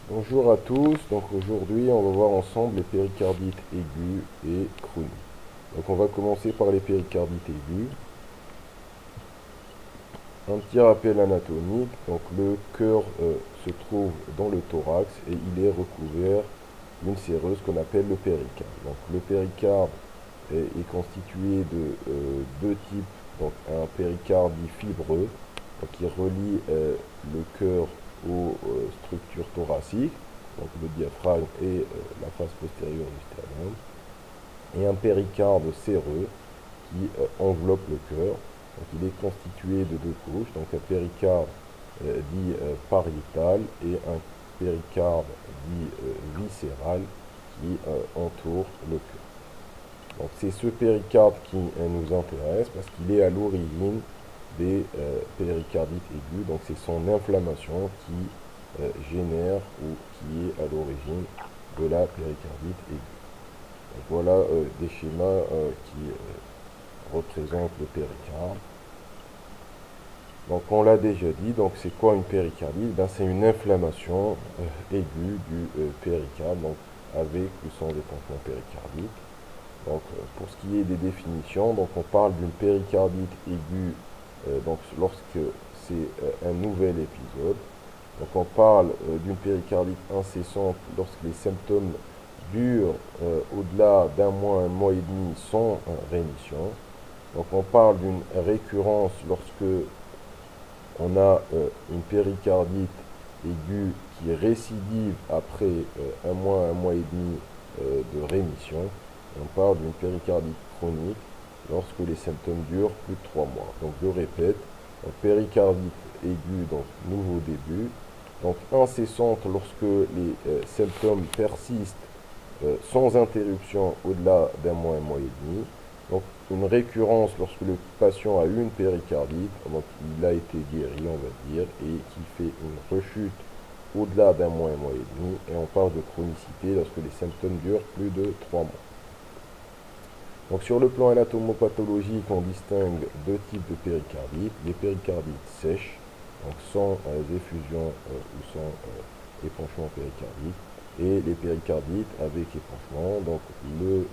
Bonjour à tous, donc aujourd'hui on va voir ensemble les péricardites aigus et chroniques. Donc on va commencer par les péricardites aigus. Un petit rappel anatomique, donc le cœur se trouve dans le thorax et il est recouvert d'une séreuse qu'on appelle le péricarde. Donc le péricarde est constitué de deux types, donc un péricarde dit fibreux, donc qui relie le cœur aux structures thoraciques, donc le diaphragme et la face postérieure du sternum, et un péricarde séreux qui enveloppe le cœur. Donc il est constitué de deux couches, donc un péricarde dit pariétal et un péricarde dit viscéral qui entoure le cœur. Donc c'est ce péricarde qui nous intéresse parce qu'il est à l'origine des péricardites aigus. Donc c'est son inflammation qui génère ou qui est à l'origine de la péricardite aiguë. Donc voilà des schémas qui représentent le péricarde. Donc on l'a déjà dit, donc c'est quoi une péricardite? Ben, c'est une inflammation aiguë du péricarde, donc avec ou sans épanchement péricardique. Donc, pour ce qui est des définitions, donc on parle d'une péricardite aiguë donc lorsque c'est un nouvel épisode. Donc on parle d'une péricardite incessante lorsque les symptômes durent au-delà d'un mois et demi sans rémission. Donc on parle d'une récurrence lorsque on a une péricardite aiguë qui récidive après un mois et demi de rémission. On parle d'une péricardite chronique lorsque les symptômes durent plus de 3 mois. Donc je répète, péricardite aiguë, donc nouveau début, donc incessante lorsque les symptômes persistent sans interruption au-delà d'un mois et demi. Donc une récurrence lorsque le patient a eu une péricardite, donc il a été guéri, on va dire, et qui fait une rechute au-delà d'un mois et demi, et on parle de chronicité lorsque les symptômes durent plus de 3 mois. Donc sur le plan anatomopathologique, on distingue deux types de péricardites. Les péricardites sèches, donc sans effusion ou sans épanchement péricardique, et les péricardites avec épanchement. Donc le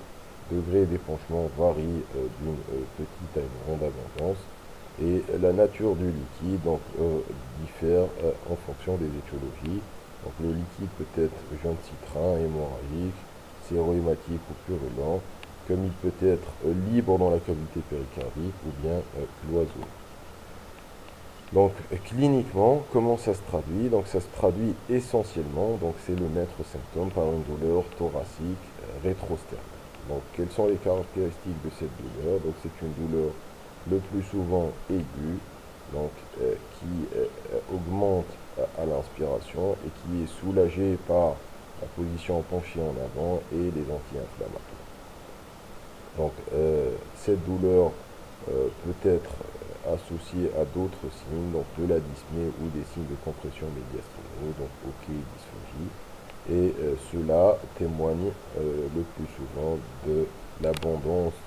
degré d'épanchement varie d'une petite à une grande abondance. Et la nature du liquide donc, diffère en fonction des étiologies. Donc le liquide peut être jaune citrin, hémorragique, sérohématique ou purulent, comme il peut être libre dans la cavité péricardique ou bien cloisonné. Donc cliniquement, comment ça se traduit? Donc ça se traduit essentiellement, donc c'est le maître symptôme par une douleur thoracique rétrosternale. Donc quelles sont les caractéristiques de cette douleur? Donc c'est une douleur le plus souvent aiguë, donc qui augmente à l'inspiration et qui est soulagée par la position penchée en avant et les anti-inflammatoires. Donc cette douleur peut être associée à d'autres signes, donc de la dyspnée ou des signes de compression médiasténale, donc OK, dysphagie. Et cela témoigne le plus souvent de l'abondance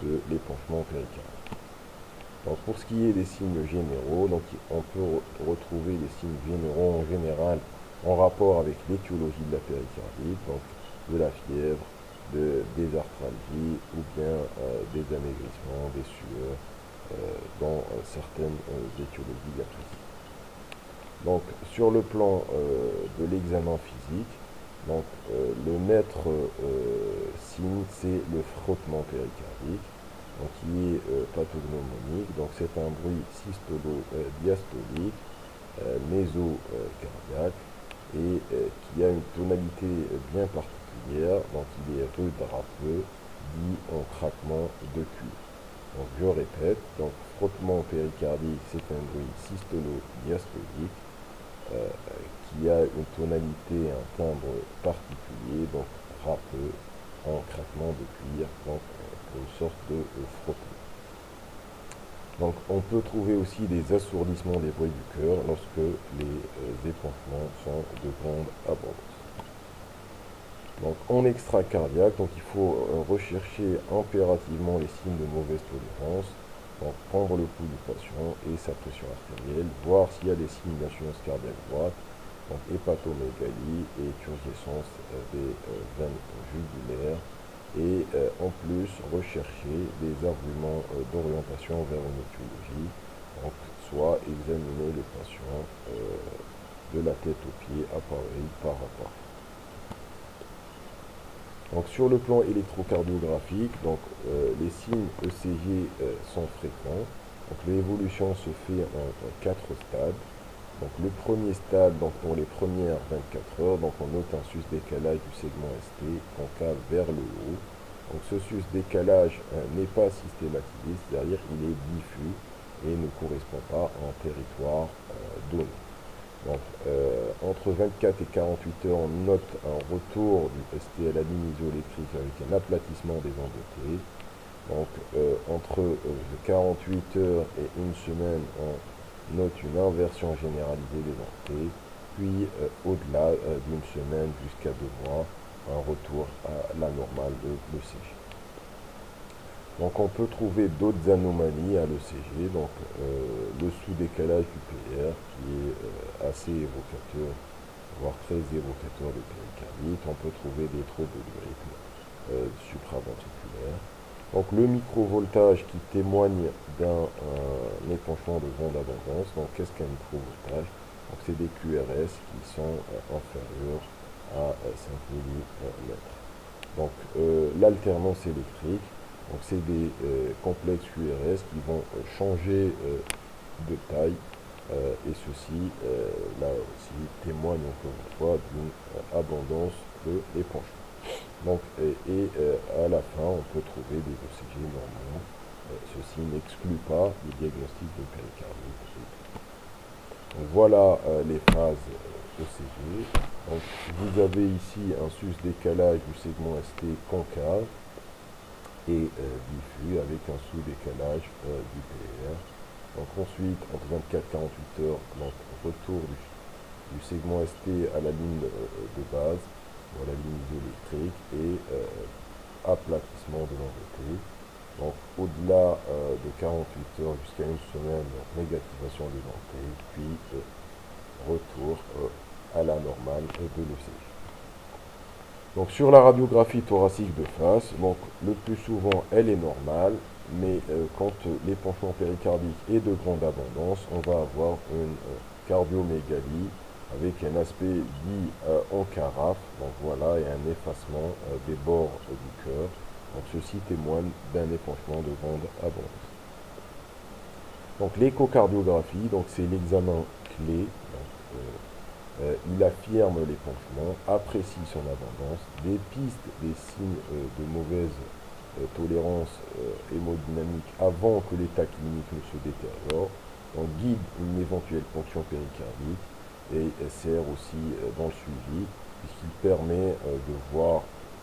de l'épanchement péricardique. Donc pour ce qui est des signes généraux, donc on peut retrouver les signes généraux en général en rapport avec l'étiologie de la péricardite, donc de la fièvre, des arthralgies ou bien des amaigrissements, des sueurs dans certaines étiologies gastriques. Donc sur le plan de l'examen physique, donc, le maître signe c'est le frottement péricardique, donc, qui est pathognomonique, donc c'est un bruit systolo-diastolique, mésocardiaque, et qui a une tonalité bien particulière, donc il est rude, râpeux, dit en craquement de cuir. Donc je répète, donc frottement péricardique, c'est un bruit systolo-diastolique qui a une tonalité, un timbre particulier, donc râpeux, en craquement de cuir, donc une sorte de frottement. Donc on peut trouver aussi des assourdissements des bruits du cœur lorsque les épanchements sont de grande abondance. Donc en extracardiaque, donc il faut rechercher impérativement les signes de mauvaise tolérance, donc prendre le pouls du patient et sa pression artérielle, voir s'il y a des signes d'insuffisance cardiaque droite, donc hépatomégalie et turgescence des veines jugulaires, et en plus rechercher des arguments d'orientation vers une étiologie, donc soit examiner le patient de la tête aux pieds, appareil par appareil. Donc sur le plan électrocardiographique, donc, les signes ECG sont fréquents. Donc l'évolution se fait en 4 stades. Donc le premier stade, donc pour les premières 24 heures, donc on note un sus-décalage du segment ST concave vers le haut. Donc ce sus-décalage n'est pas systématisé, c'est-à-dire il est diffus et ne correspond pas à un territoire donné. Donc, entre 24 et 48 heures, on note un retour du ST à la ligne isoélectrique avec un aplatissement des ondes T. Donc, entre 48 heures et une semaine, on note une inversion généralisée des ondes T. Puis, au-delà d'une semaine jusqu'à 2 mois, un retour à la normale de l'ECG. Donc on peut trouver d'autres anomalies à l'ECG, donc le sous-décalage du PR qui est assez évocateur, voire très évocateur de péricardite. On peut trouver des troubles du rythme supraventriculaire. Donc le microvoltage qui témoigne d'un épanchement de grande abondance. Donc qu'est-ce qu'un microvoltage? Donc c'est des QRS qui sont inférieurs à 5 mm. Donc l'alternance électrique. Donc c'est des complexes QRS qui vont changer de taille et ceci, là aussi, témoigne encore une fois d'une abondance de l'épanchement. Donc, à la fin, on peut trouver des ECG normaux. Ceci n'exclut pas le diagnostic de péricardite. Donc voilà les phases ECG. Donc, vous avez ici un sus-décalage du segment ST concave et diffus avec un sous-décalage du PR. Donc ensuite, entre 24 et 48 heures, donc retour du segment ST à la ligne de base, ou à la ligne isoélectrique, et aplatissement de l'onde T. Donc au-delà de 48 heures jusqu'à une semaine, négativation de l'onde T, puis retour à la normale de l'ECG. Donc sur la radiographie thoracique de face, donc le plus souvent elle est normale, mais quand l'épanchement péricardique est de grande abondance, on va avoir une cardiomégalie avec un aspect dit en carafe, donc voilà, et un effacement des bords du cœur. Donc ceci témoigne d'un épanchement de grande abondance. Donc l'échocardiographie, donc c'est l'examen clé. Donc, il affirme l'épanchement, apprécie son abondance, dépiste des signes de mauvaise tolérance hémodynamique avant que l'état clinique ne se détériore, on guide une éventuelle ponction péricardique et sert aussi dans le suivi puisqu'il permet de voir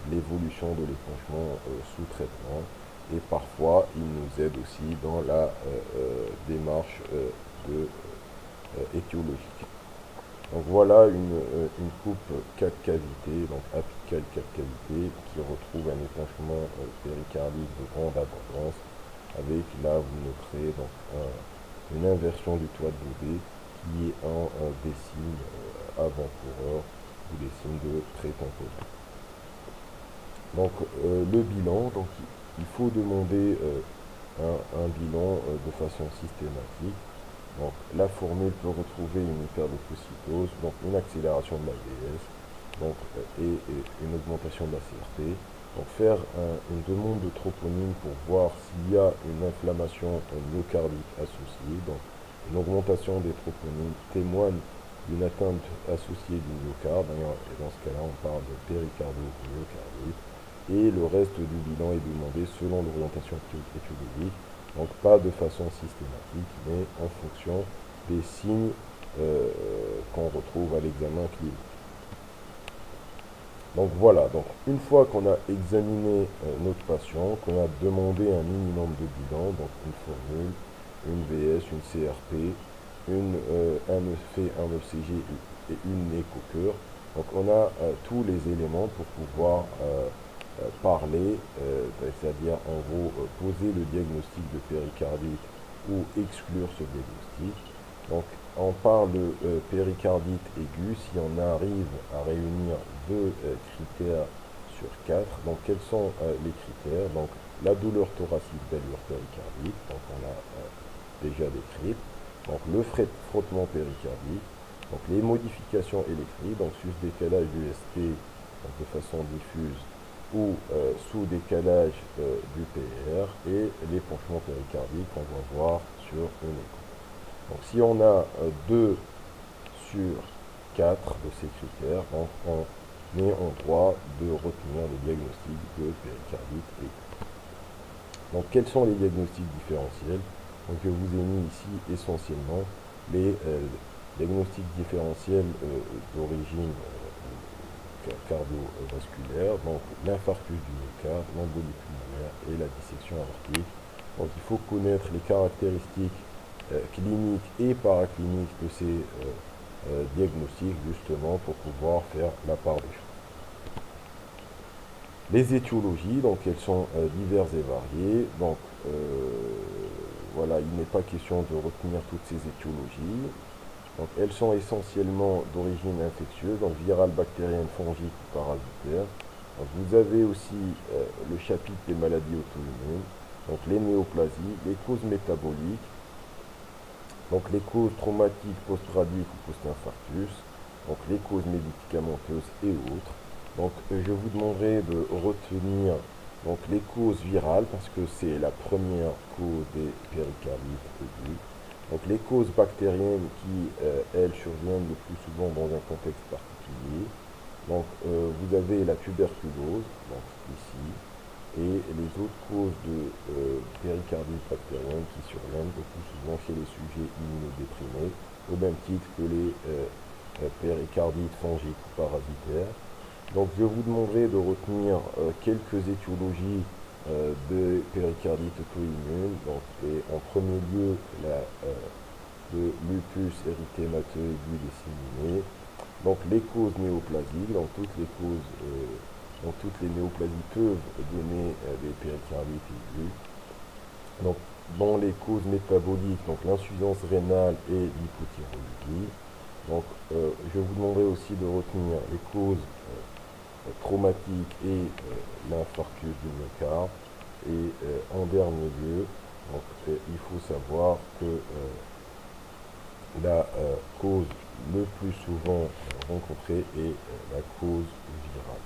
l'évolution de l'épanchement sous traitement et parfois il nous aide aussi dans la démarche étiologique. Donc voilà une coupe 4 cavités, donc apicale 4 cavités, qui retrouve un épanchement péricardique de grande abondance, avec là vous noterez donc une inversion du toit de Baudet qui est un des signes avant-coureurs ou des signes de pré-composant. Donc le bilan, donc il faut demander un bilan de façon systématique. Donc, la formule peut retrouver une hyperleucocytose, donc une accélération de la VS, donc, et une augmentation de la CRP. Donc, faire une demande de troponine pour voir s'il y a une inflammation myocardique associée. Donc, une augmentation des troponines témoigne d'une atteinte associée du myocarde. Et dans ce cas-là, on parle de péricardomyocardite. Et le reste du bilan est demandé selon l'orientation étiologique. Donc pas de façon systématique, mais en fonction des signes qu'on retrouve à l'examen clinique. Donc voilà, donc une fois qu'on a examiné notre patient, qu'on a demandé un minimum de bilan, donc une formule, une VS, une CRP, un ECG et une écho-cœur, donc on a tous les éléments pour pouvoir parler, c'est-à-dire en gros poser le diagnostic de péricardite ou exclure ce diagnostic. Donc on parle de péricardite aiguë si on arrive à réunir deux critères sur 4. Donc quels sont les critères? Donc la douleur thoracique d'allure péricardique, donc on l'a déjà décrit. Donc le frottement péricardique, donc les modifications électriques, donc sus-décalage du ST donc de façon diffuse ou sous-décalage du PR et l'épanchement péricardique qu'on va voir sur une écho. Donc si on a 2 sur 4 de ces critères, donc on est en droit de retenir le diagnostic de péricardite aiguë. Donc quels sont les diagnostics différentiels? Donc je vous ai mis ici essentiellement les diagnostics différentiels d'origine cardiovasculaire, donc l'infarctus du myocarde, l'embolie pulmonaire et la dissection aortique. Donc il faut connaître les caractéristiques cliniques et paracliniques de ces diagnostics justement pour pouvoir faire la part des choses. Les étiologies, donc elles sont diverses et variées. Donc voilà, il n'est pas question de retenir toutes ces étiologies. Donc elles sont essentiellement d'origine infectieuse, donc virale, bactérienne, fongique ou parasitaire. Donc, vous avez aussi le chapitre des maladies auto-immunes, donc les néoplasies, les causes métaboliques, donc les causes traumatiques post-radiques ou post-infarctus, donc les causes médicamenteuses et autres. Donc je vous demanderai de retenir donc, les causes virales parce que c'est la première cause des péricardites aiguës. Donc les causes bactériennes qui, elles, surviennent le plus souvent dans un contexte particulier. Donc vous avez la tuberculose, donc ici, et les autres causes de péricardite bactérienne qui surviennent le plus souvent chez les sujets immunodéprimés, au même titre que les péricardites fongiques ou parasitaires. Donc je vous demanderai de retenir quelques étiologies de péricardite auto-immune. Donc, et en premier lieu, le lupus érythémateux aigu disséminé. Donc les causes néoplasiques, donc toutes les néoplasies peuvent donner des péricardites aigus. Donc dans les causes métaboliques, donc l'insuffisance rénale et l'hypothyroïdie. Donc je vous demanderai aussi de retenir les causes traumatiques et l'infarctus du myocarde. Et en dernier lieu, donc, il faut savoir que la cause le plus souvent rencontrée est la cause virale.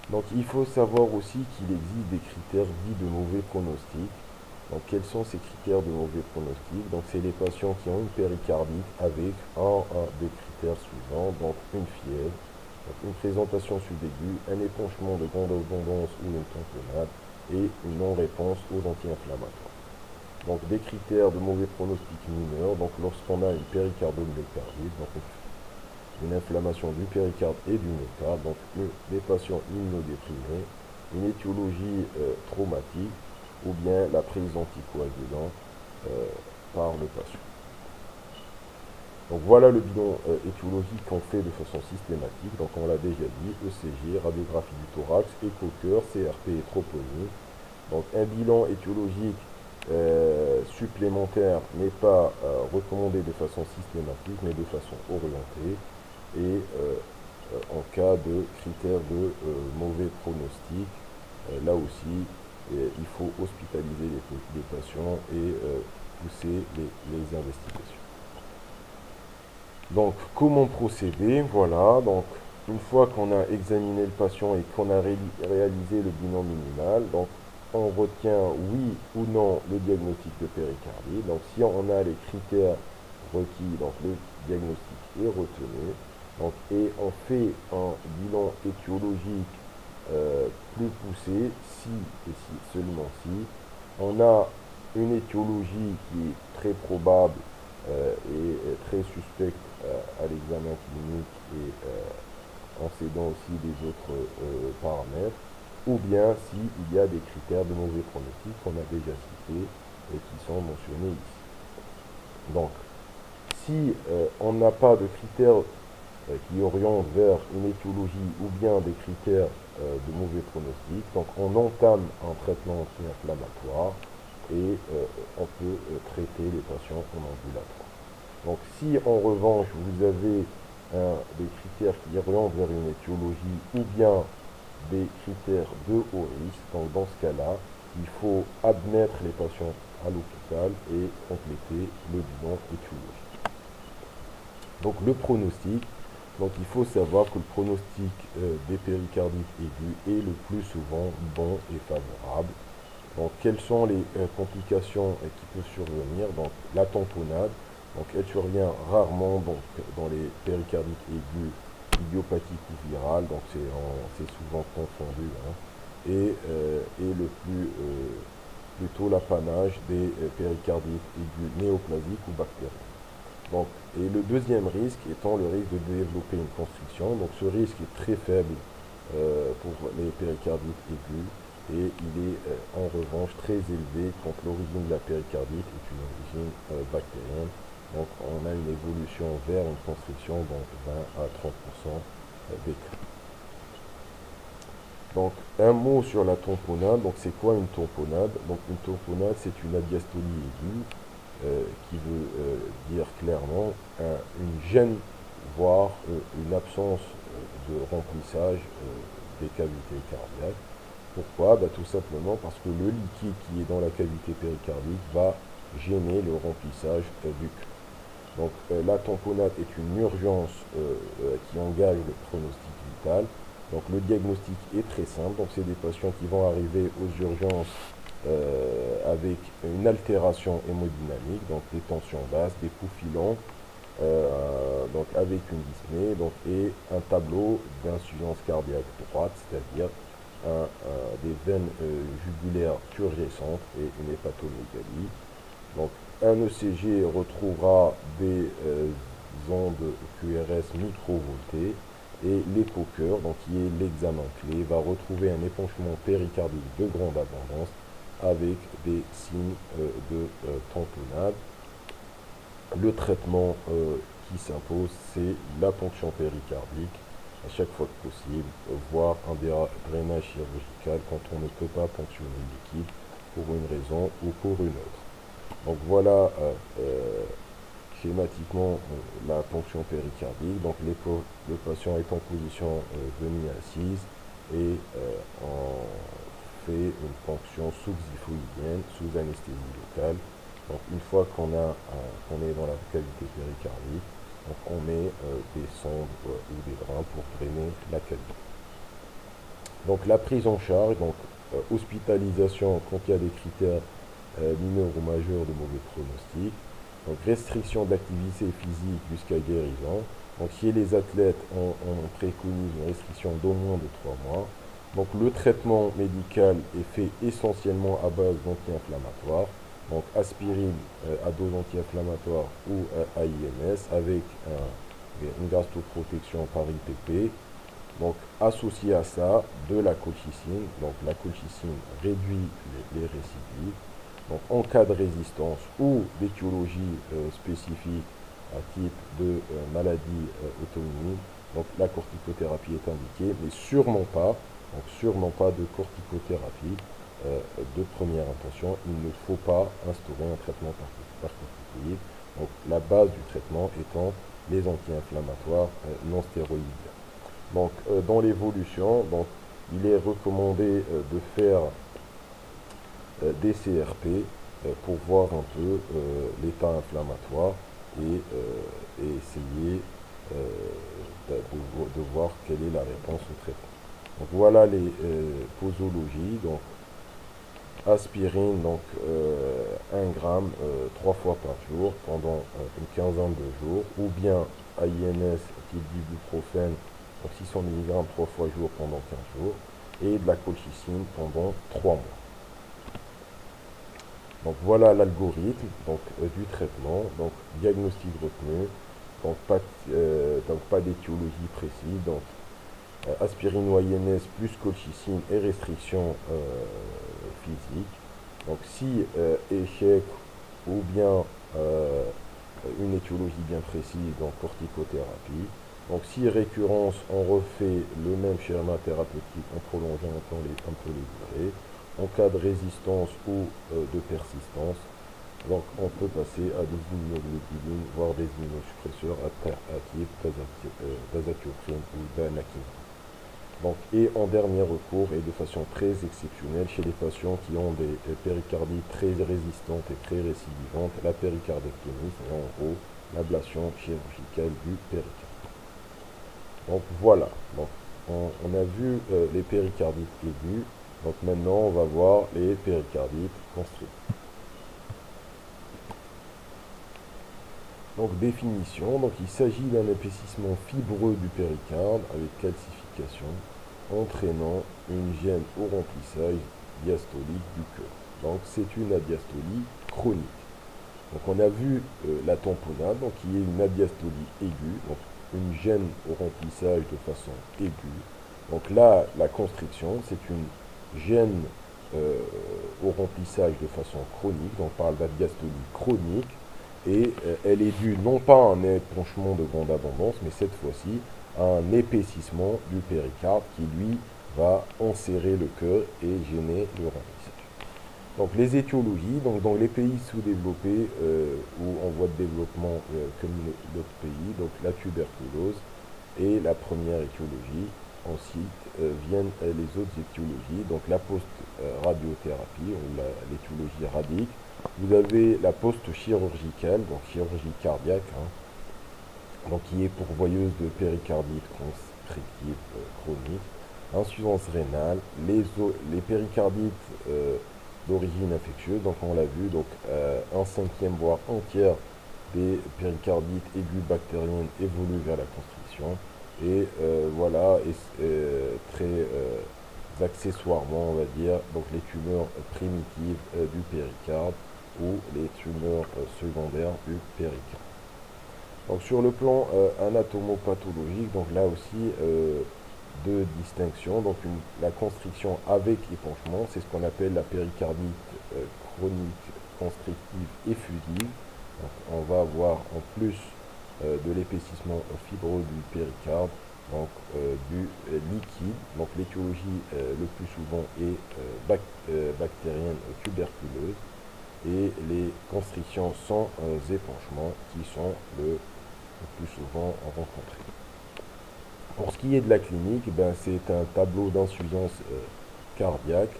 Donc il faut savoir aussi qu'il existe des critères dits de mauvais pronostic. Donc quels sont ces critères de mauvais pronostic? Donc c'est les patients qui ont une péricardite avec un des critères suivants, donc une fièvre, donc une présentation sub-aiguë, un épanchement de grande abondance ou une tamponnade et une non-réponse aux anti-inflammatoires. Donc des critères de mauvais pronostic mineurs, donc lorsqu'on a une péricardomyocardite, donc une inflammation du péricarde et du myocarde, donc des patients immunodéprimés, une étiologie traumatique ou bien la prise d'anticoagulants par le patient. Donc voilà le bilan étiologique qu'on fait de façon systématique. Donc on l'a déjà dit, ECG, radiographie du thorax, écho-cœur, CRP et troponie. Donc un bilan étiologique supplémentaire n'est pas recommandé de façon systématique, mais de façon orientée. Et en cas de critères de mauvais pronostic, là aussi, il faut hospitaliser les patients et pousser les investigations. Donc, comment procéder? Voilà, donc une fois qu'on a examiné le patient et qu'on a réalisé le bilan minimal, donc on retient oui ou non le diagnostic de péricardite. Donc si on a les critères requis, donc le diagnostic est retenu. Donc, et on fait un bilan étiologique plus poussé si et si seulement si on a une étiologie qui est très probable et très suspecte à l'examen clinique et en s'aidant aussi des autres paramètres, ou bien s'il y a des critères de mauvais pronostic qu'on a déjà cités et qui sont mentionnés ici. Donc, si on n'a pas de critères qui orientent vers une étiologie ou bien des critères de mauvais pronostic, donc on entame un traitement anti-inflammatoire et on peut traiter les patients en ambulatoire. Donc si en revanche vous avez des critères qui orientent vers une étiologie ou bien des critères de haut risque, donc dans ce cas-là, il faut admettre les patients à l'hôpital et compléter le bilan étiologique. Donc le pronostic, donc il faut savoir que le pronostic des péricardites aigus est le plus souvent bon et favorable. Donc quelles sont les complications qui peuvent survenir? Donc la tamponnade, donc elle survient rarement donc, dans les péricardites aigus idiopathiques ou virales, donc c'est souvent confondu, hein, et le plutôt l'apanage des péricardites aigus néoplasiques ou bactériens. Donc, et le deuxième risque étant le risque de développer une constriction. Donc ce risque est très faible pour les péricardites aigus et il est en revanche très élevé quand l'origine de la péricardite est une origine bactérienne. Donc on a une évolution vers une constriction de 20 à 30% des cas. Donc un mot sur la tamponnade. Donc c'est quoi une tamponnade? Donc une tamponnade c'est une adiastolie aiguë qui veut dire clairement une gêne, voire une absence de remplissage des cavités cardiaques. Pourquoi? Tout simplement parce que le liquide qui est dans la cavité péricardique va gêner le remplissage du cœur. Donc la tamponnade est une urgence qui engage le pronostic vital. Donc le diagnostic est très simple. Donc c'est des patients qui vont arriver aux urgences avec une altération hémodynamique, donc des tensions basses, des pouls filants, donc avec une dyspnée, donc, et un tableau d'insuffisance cardiaque droite, c'est-à-dire des veines jugulaires turgescentes et une hépatomégalie. Donc un ECG retrouvera des ondes QRS microvoltées et l'écho-cœur, donc qui est l'examen clé, va retrouver un épanchement péricardique de grande abondance avec des signes de tamponnade. Le traitement qui s'impose, c'est la ponction péricardique à chaque fois que possible, voire un drainage chirurgical quand on ne peut pas ponctionner le liquide pour une raison ou pour une autre. Donc voilà schématiquement la ponction péricardique. Donc le patient est en position demi-assise et on fait une ponction sous-xiphoïdienne, sous anesthésie locale. Donc une fois qu'on est dans la cavité péricardique, donc on met des sondes ou des drains pour drainer la cavité. Donc la prise en charge, donc hospitalisation quand il y a des critères mineurs ou majeurs de mauvais pronostic. Donc restriction d'activité physique jusqu'à guérison. Donc chez les athlètes, on préconise une restriction d'au moins de 3 mois. Donc le traitement médical est fait essentiellement à base d'anti-inflammatoires. Donc aspirine à dose anti-inflammatoire ou AINS avec une gastroprotection par IPP. Donc associé à ça de la colchicine. Donc la colchicine réduit les récidives. Donc en cas de résistance ou d'étiologie spécifique à type de maladie auto-immune, donc la corticothérapie est indiquée, mais sûrement pas de corticothérapie de première intention. Il ne faut pas instaurer un traitement par corticoïde. Donc la base du traitement étant les anti-inflammatoires non stéroïdiens. Donc dans l'évolution, donc il est recommandé de faire des CRP pour voir un peu l'état inflammatoire et essayer de voir quelle est la réponse au traitement. Donc voilà les posologies. Donc aspirine, donc 1 gramme 3 fois par jour pendant une quinzaine de jours, ou bien AINS type d'ibuprofène, donc 600 mg 3 fois jour pendant 15 jours, et de la colchicine pendant 3 mois. Donc voilà l'algorithme du traitement. Donc diagnostic retenu, donc pas d'étiologie précise, donc aspirine ou AINS plus colchicine et restriction physique. Donc si échec ou bien une étiologie bien précise, donc corticothérapie. Donc si récurrence, on refait le même schéma thérapeutique en prolongeant un peu les durées. en cas de résistance ou de persistance, donc on peut passer à des immunoglobulines, voire des immunosuppresseurs à type d'azathioprine ou d'anakinra. Donc, et en dernier recours, et de façon très exceptionnelle, chez les patients qui ont des péricardites très résistantes et très récidivantes, la péricardectomie, c'est en gros l'ablation chirurgicale du péricarde. Donc voilà, donc, on a vu les péricardites aigus, donc maintenant on va voir les péricardites constrictifs. Donc définition, donc il s'agit d'un épaississement fibreux du péricarde avec calcification entraînant une gêne au remplissage diastolique du cœur. Donc c'est une adiastolie chronique. Donc on a vu la tamponade, donc qui est une adiastolie aiguë, donc une gêne au remplissage de façon aiguë. Donc là, la constriction, c'est une gêne au remplissage de façon chronique, donc on parle d'adiastolie chronique, et elle est due non pas à un épanchement de grande abondance, mais cette fois-ci à un épaississement du péricarde qui, lui, va enserrer le cœur et gêner le remplissage. Donc les étiologies, donc dans les pays sous-développés ou en voie de développement comme d'autres pays, donc la tuberculose est la première étiologie. Ensuite viennent les autres étiologies, donc la post-radiothérapie, l'étiologie radique. Vous avez la post-chirurgicale, donc chirurgie cardiaque, donc qui est pourvoyeuse de péricardite constrictive chronique, insuffisance rénale, les péricardites d'origine infectieuse, donc on l'a vu, donc un cinquième voire entière des péricardites aiguës bactériennes évoluent vers la constriction, et voilà, très accessoirement, on va dire, donc les tumeurs primitives du péricarde ou les tumeurs secondaires du péricarde. Donc sur le plan anatomopathologique, donc là aussi deux distinctions. Donc la constriction avec épanchement, c'est ce qu'on appelle la péricardite chronique constrictive effusive. Donc on va avoir en plus de l'épaississement fibreux du péricarde, donc du liquide. Donc l'étiologie le plus souvent est bactérienne tuberculeuse, et les constrictions sans épanchement qui sont le plus souvent rencontrées. Pour ce qui est de la clinique, ben, c'est un tableau d'insuffisance cardiaque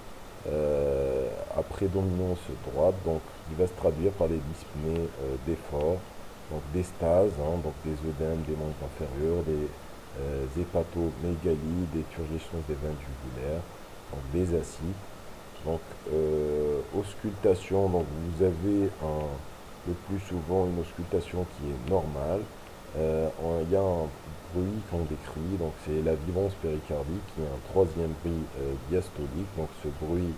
à prédominance droite, donc qui va se traduire par des dyspnées d'effort, donc des stases, donc des œdèmes des membres inférieurs, des hépatomégalies, des turgescences des veines jugulaires, donc des acides. Donc auscultation, donc vous avez le plus souvent une auscultation qui est normale. Il y a un bruit qu'on décrit, donc c'est la vibrance péricardique, qui est un troisième bruit diastolique. Donc ce bruit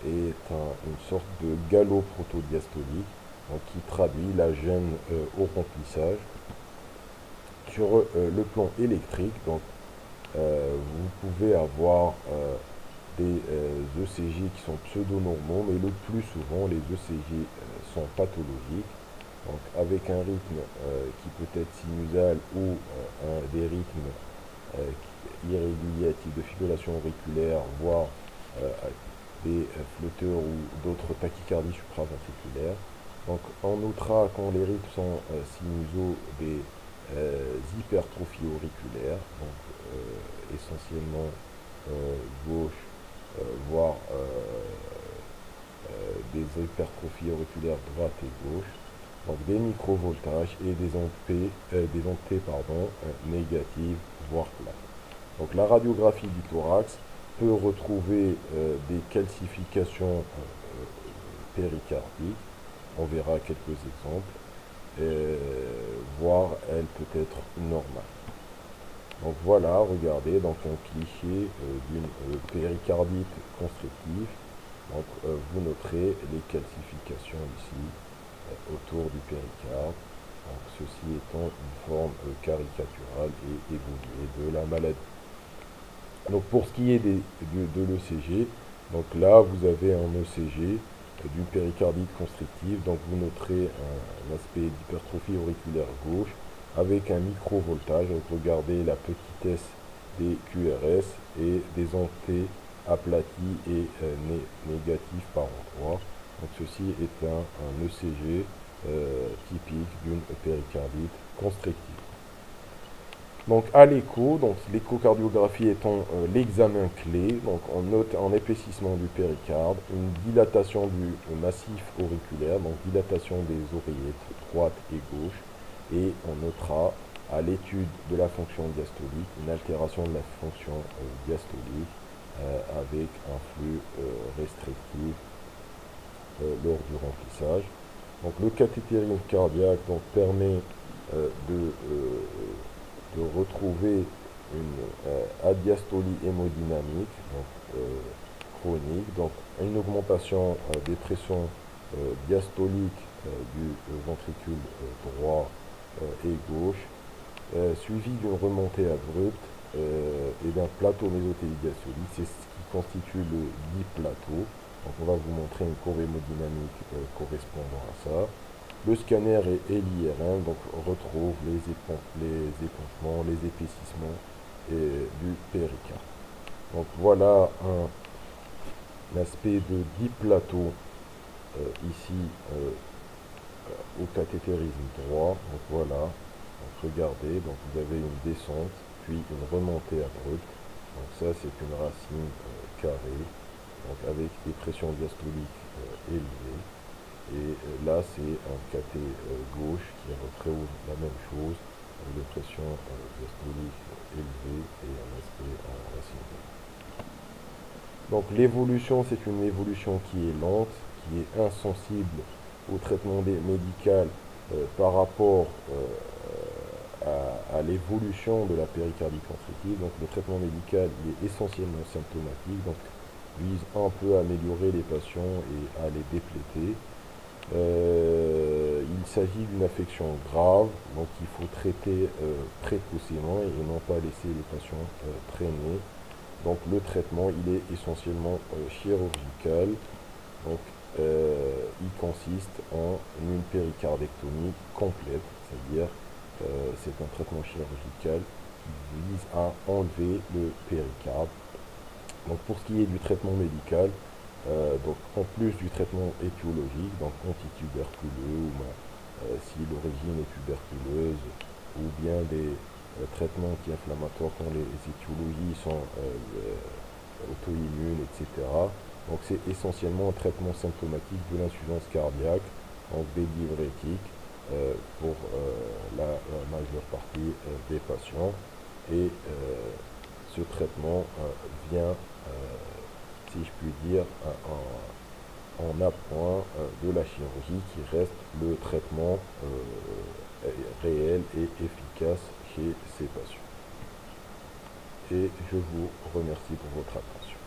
est une sorte de galop protodiastolique, donc qui traduit la gêne au remplissage. Sur le plan électrique, donc vous pouvez avoir des ECG qui sont pseudo-normaux, mais le plus souvent les ECG sont pathologiques, donc avec un rythme qui peut être sinusal ou des rythmes irréguliers à type de fibrillation auriculaire, voire des flotteurs ou d'autres tachycardies supraventriculaires. Donc on notera quand les rythmes sont sinusaux des hypertrophies auriculaires, donc essentiellement gauche, voire des hypertrophies auriculaires droite et gauche, donc des microvoltages et des ontés négatives, voire plates. Donc la radiographie du thorax peut retrouver des calcifications péricardiques, on verra quelques exemples, voire elle peut être normale. Donc voilà, regardez, donc un cliché d'une péricardite constrictive. Donc vous noterez les calcifications ici autour du péricarde. Donc ceci étant une forme caricaturale et évoluée de la maladie. Donc pour ce qui est de l'ECG, donc là vous avez un ECG d'une péricardite constrictive. Donc vous noterez un aspect d'hypertrophie auriculaire gauche avec un microvoltage. Donc regardez la petitesse des QRS et des ontés aplati et négatif par endroit. Donc ceci est un ECG typique d'une péricardite constrictive. Donc à l'écho, donc l'échocardiographie étant l'examen clé, donc on note un épaississement du péricarde, une dilatation du massif auriculaire, donc dilatation des oreillettes droite et gauche, et on notera à l'étude de la fonction diastolique une altération de la fonction diastolique avec un flux restrictif lors du remplissage. Donc le cathétérisme cardiaque donc, permet de retrouver une adiastolie hémodynamique donc, chronique, donc une augmentation des pressions diastoliques du ventricule droit et gauche, suivi d'une remontée abrupte et d'un plateau mésothélique diastolique. C'est ce qui constitue le diplateau. Donc on va vous montrer une courbe hémodynamique correspondant à ça. Le scanner et l'IRM donc, retrouve les épanchements, les épaississements du péricarde. Donc voilà un aspect de diplateau ici au cathétérisme droit. Donc voilà, donc regardez, donc vous avez une descente, puis une remontée abrupte. Donc ça c'est une racine carrée, donc avec des pressions diastoliques élevées. Et là, c'est un cathé gauche qui retrouve la même chose, avec des pressions diastoliques élevées et un aspect en racine. Donc l'évolution, c'est une évolution qui est lente, qui est insensible au traitement médical par rapport à l'évolution de la péricardie constrictive. Donc le traitement médical il est essentiellement symptomatique, donc vise un peu à améliorer les patients et à les dépléter. Il s'agit d'une affection grave, donc il faut traiter précocement et non pas laisser les patients traîner. Donc le traitement, il est essentiellement chirurgical. Donc il consiste en une péricardectomie complète, c'est-à-dire c'est un traitement chirurgical qui vise à enlever le péricarde. Donc pour ce qui est du traitement médical, donc en plus du traitement étiologique, donc antituberculeux, si l'origine est tuberculeuse, ou bien des traitements anti-inflammatoires quand les étiologies sont auto-immunes, etc. Donc c'est essentiellement un traitement symptomatique de l'insuffisance cardiaque, donc des diurétiques pour la majeure partie des patients. Et ce traitement vient si je puis dire, en appoint de la chirurgie qui reste le traitement réel et efficace chez ces patients. Et je vous remercie pour votre attention.